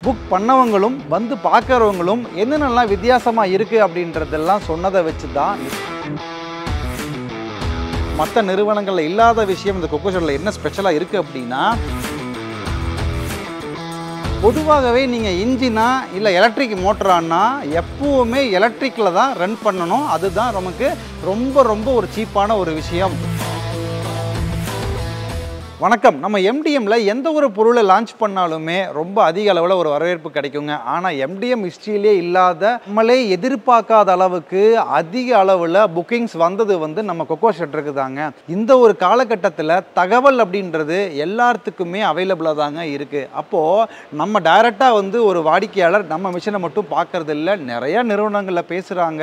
Book பண்ணவங்களும் வந்து பார்க்குறவங்களும் என்னென்னலாம் வித்தியாசமாக இருக்குது அப்படின்றதெல்லாம் சொன்னதை வச்சு தான் மற்ற நிறுவனங்களில் இல்லாத விஷயம் இந்த கொக்கோ ஷெட்டில் என்ன ஸ்பெஷலாக இருக்குது அப்படின்னா, பொதுவாகவே நீங்கள் இன்ஜினா இல்லை எலக்ட்ரிக் மோட்டரானா எப்பவுமே எலக்ட்ரிக்கில் தான் ரன் பண்ணணும். அதுதான் நமக்கு ரொம்ப ஒரு சீப்பான ஒரு விஷயம். வணக்கம். நம்ம எம்டிஎம்ல எந்த ஒரு பொருளை லான்ச் பண்ணாலுமே ரொம்ப அதிக அளவில் ஒரு வரவேற்பு கிடைக்குங்க. ஆனால் எம்டிஎம் ஹிஸ்ட்ரியிலே இல்லாத, நம்மளே எதிர்பார்க்காத அளவுக்கு அதிக அளவில் புக்கிங்ஸ் வந்தது நம்ம கொக்கோ ஷெட் இருக்குதாங்க. இந்த ஒரு காலகட்டத்தில் தகவல் அப்படின்றது எல்லாத்துக்குமே அவைலபிளாக தாங்க இருக்குது. அப்போது நம்ம டைரெக்டாக ஒரு வாடிக்கையாளர் நம்ம மிஷினை மட்டும் பார்க்கறது இல்லை, நிறையா நிறுவனங்களில் பேசுகிறாங்க,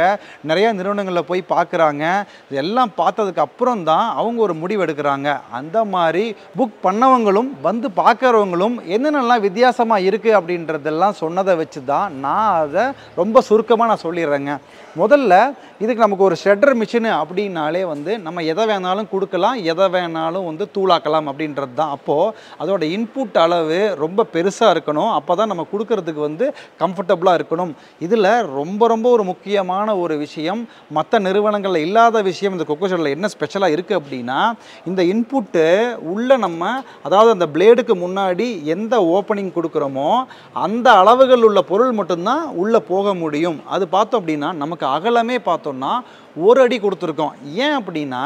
நிறையா நிறுவனங்களில் போய் பார்க்குறாங்க. இதெல்லாம் பார்த்ததுக்கு அப்புறம் தான் அவங்க ஒரு முடிவு எடுக்கிறாங்க. அந்த மாதிரி புக் பண்ணவங்களும் வந்து பார்க்குறவங்களும் என்னென்னலாம் வித்தியாசமாக இருக்குது அப்படின்றதெல்லாம் சொன்னதை வச்சு தான் நான் அதை ரொம்ப சுருக்கமாக நான் சொல்லிடுறேங்க. முதல்ல இதுக்கு நமக்கு ஒரு ஷ்ரெட்டர் மிஷினு அப்படின்னாலே நம்ம எதை வேணாலும் கொடுக்கலாம், எதை வேணாலும் தூளாக்கலாம் அப்படின்றது தான். அப்போது அதோட இன்புட் அளவு ரொம்ப பெருசாக இருக்கணும். அப்போ தான் நம்ம கொடுக்கறதுக்கு கம்ஃபர்டபுளாக இருக்கணும். இதில் ரொம்ப ஒரு முக்கியமான ஒரு விஷயம், மற்ற நிறுவனங்களில் இல்லாத விஷயம் இந்த கொக்கோ ஷெட்டில் என்ன ஸ்பெஷலாக இருக்குது அப்படின்னா, இந்த இன்புட்டு உள்ள நம்ம, அதாவது அந்த பிளேடுக்கு முன்னாடி எந்த ஓப்பனிங் கொடுக்குறோமோ அந்த அளவுகள் உள்ள பொருள் மட்டும்தான் உள்ளே போக முடியும். அது பார்த்தோம் அப்படின்னா நமக்கு அகலமே பார்த்தோம்னா 1 அடி கொடுத்துருக்கோம். ஏன் அப்படின்னா,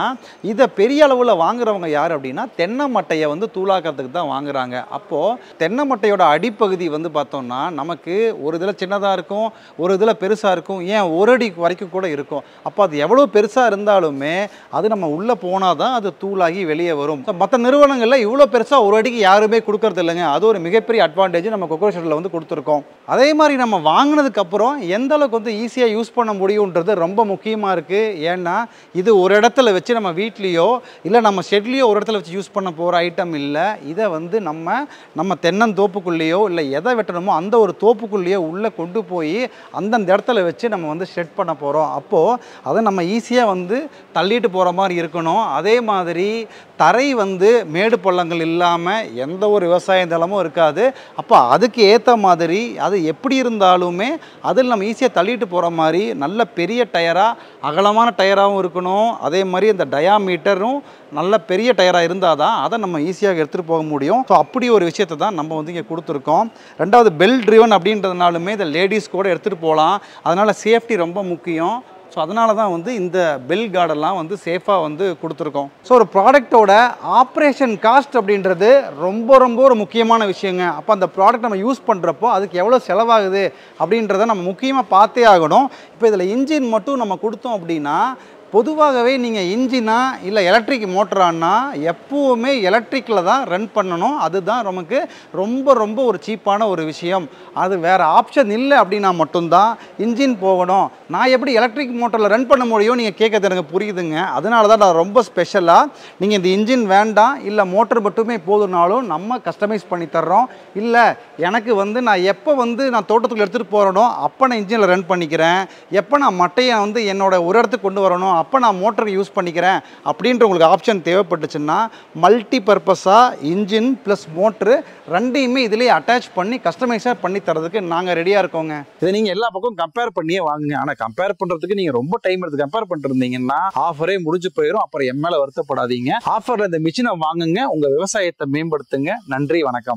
இதை பெரிய அளவில் வாங்குறவங்க யார் அப்படின்னா தென்னை மட்டையை தூளாக்கிறதுக்கு தான் வாங்குறாங்க. அப்போது தென்னை மட்டையோட அடிப்பகுதி பார்த்தோம்னா நமக்கு ஒரு இதில் சின்னதாக இருக்கும், ஒரு இதில் பெருசாக இருக்கும், ஏன் 1 அடி வரைக்கும் கூட இருக்கும். அப்போ அது எவ்வளோ பெருசாக இருந்தாலுமே அது நம்ம உள்ளே போனால் தான் அது தூளாகி வெளியே வரும். மற்ற நிறுவனங்களில் இவ்வளோ பெருசாக 1 அடிக்கு யாருமே கொடுக்கறது இல்லைங்க. அது ஒரு மிகப்பெரிய அட்வான்டேஜ் நம்ம கொக்கோ ஷெட்டில் கொடுத்துருக்கோம். அதே மாதிரி நம்ம வாங்கினதுக்கப்புறம் எந்த அளவுக்கு ஈஸியாக யூஸ் பண்ண முடியுன்றது ரொம்ப முக்கியமாக இருக்குது. ஏன்னா இது ஒரு இடத்துல வச்சு நம்ம வீட்லேயோ இல்லை நம்ம ஷெட்லேயோ ஒரு இடத்துல வச்சு யூஸ் பண்ண போகிற ஐட்டம் இல்லை. இதை நம்ம தென்னந்தோப்புக்குள்ளேயோ இல்லை எதை வெட்டணுமோ அந்த ஒரு தோப்புக்குள்ளேயோ உள்ளே கொண்டு போய் அந்தந்த இடத்துல வச்சு நம்ம ஷெட் பண்ண போகிறோம். அப்போது அதை நம்ம ஈஸியாக தள்ளிட்டு போகிற மாதிரி இருக்கணும். அதே மாதிரி தரை மேடு பள்ளங்கள் இல்லாமல் எந்த ஒரு விவசாய நிலமும் இருக்காது. அப்போ அதுக்கு ஏற்ற மாதிரி அது எப்படி இருந்தாலுமே அதில் நம்ம ஈஸியாக தள்ளிட்டு போகிற மாதிரி நல்ல பெரிய டயராக, அகலமான டயராகவும் இருக்கணும். அதே மாதிரி அந்த டயாமீட்டரும் நல்ல பெரிய டயராக இருந்தால் தான் அதை நம்ம ஈஸியாக எடுத்துகிட்டு போக முடியும். ஸோ அப்படி ஒரு விஷயத்தை தான் நம்ம இங்கே கொடுத்துருக்கோம். ரெண்டாவது பெல் ட்ரிவன் அப்படின்றதுனாலுமே இந்த லேடிஸ் கூட எடுத்துகிட்டு போகலாம். அதனால் சேஃப்டி ரொம்ப முக்கியம். ஸோ அதனால தான் இந்த பெல் கார்டெல்லாம் சேஃபாக கொடுத்துருக்கோம். ஸோ ஒரு ப்ராடக்டோட ஆப்ரேஷன் காஸ்ட் அப்படின்றது ரொம்ப ஒரு முக்கியமான விஷயங்க. அப்போ அந்த ப்ராடக்ட் நம்ம யூஸ் பண்ணுறப்போ அதுக்கு எவ்வளோ செலவாகுது அப்படின்றத நம்ம முக்கியமாக பார்த்தே ஆகணும். இப்போ இதில் இன்ஜின் மட்டும் நம்ம கொடுத்தோம் அப்படின்னா, பொதுவாகவே நீங்கள் இன்ஜினா இல்லை எலக்ட்ரிக் மோட்டரானா எப்பவுமே எலக்ட்ரிக்கில் தான் ரன் பண்ணணும். அதுதான் நமக்கு ரொம்ப ஒரு சீப்பான ஒரு விஷயம். அது வேறு ஆப்ஷன் இல்லை அப்படின்னா மட்டும்தான் இன்ஜின் போகணும். நான் எப்படி எலக்ட்ரிக் மோட்டரில் ரன் பண்ண முடியும் நீங்கள் கேட்கறது எனக்கு புரியுதுங்க. அதனால தான் நான் ரொம்ப ஸ்பெஷலாக நீங்கள் இந்த இன்ஜின் வேண்டாம், இல்லை மோட்டர் மட்டுமே போதுனாலும் நம்ம கஸ்டமைஸ் பண்ணி தர்றோம். இல்லை எனக்கு நான் எப்போ நான் தோட்டத்துக்கு எடுத்துகிட்டு போகிறனோ அப்போ நான் இன்ஜினில் ரன் பண்ணிக்கிறேன், எப்போ நான் மட்டையை என்னோட ஒரு இடத்துக்கு கொண்டு வரணும் அப்போ நான் மோட்டர் யூஸ் பண்ணிக்கிறேன் அப்படின்ற உங்களுக்கு ஆப்ஷன் தேவைப்பட்டுச்சுன்னா, மல்டி பர்பஸாக இன்ஜின் ப்ளஸ் மோட்ரு ரெண்டையுமே இதிலே அட்டாச் பண்ணி கஸ்டமைஸாக பண்ணி தரதுக்கு நாங்கள் ரெடியாக இருக்கோங்க. இதை நீங்கள் எல்லா பக்கம் கம்பேர் பண்ணியே வாங்குங்க. ஆனால் கம்பேர் பண்ணுறதுக்கு நீங்கள் ரொம்ப டைம் எடுத்து கம்பேர் பண்ணிருந்தீங்கன்னா ஆஃபரே முடிஞ்சு போயிடும். அப்புறம் என் மேலே வருத்தப்படாதீங்க. ஆஃபரில் இந்த மிஷினை வாங்குங்க, உங்கள் விவசாயத்தை மேம்படுத்துங்க. நன்றி, வணக்கம்.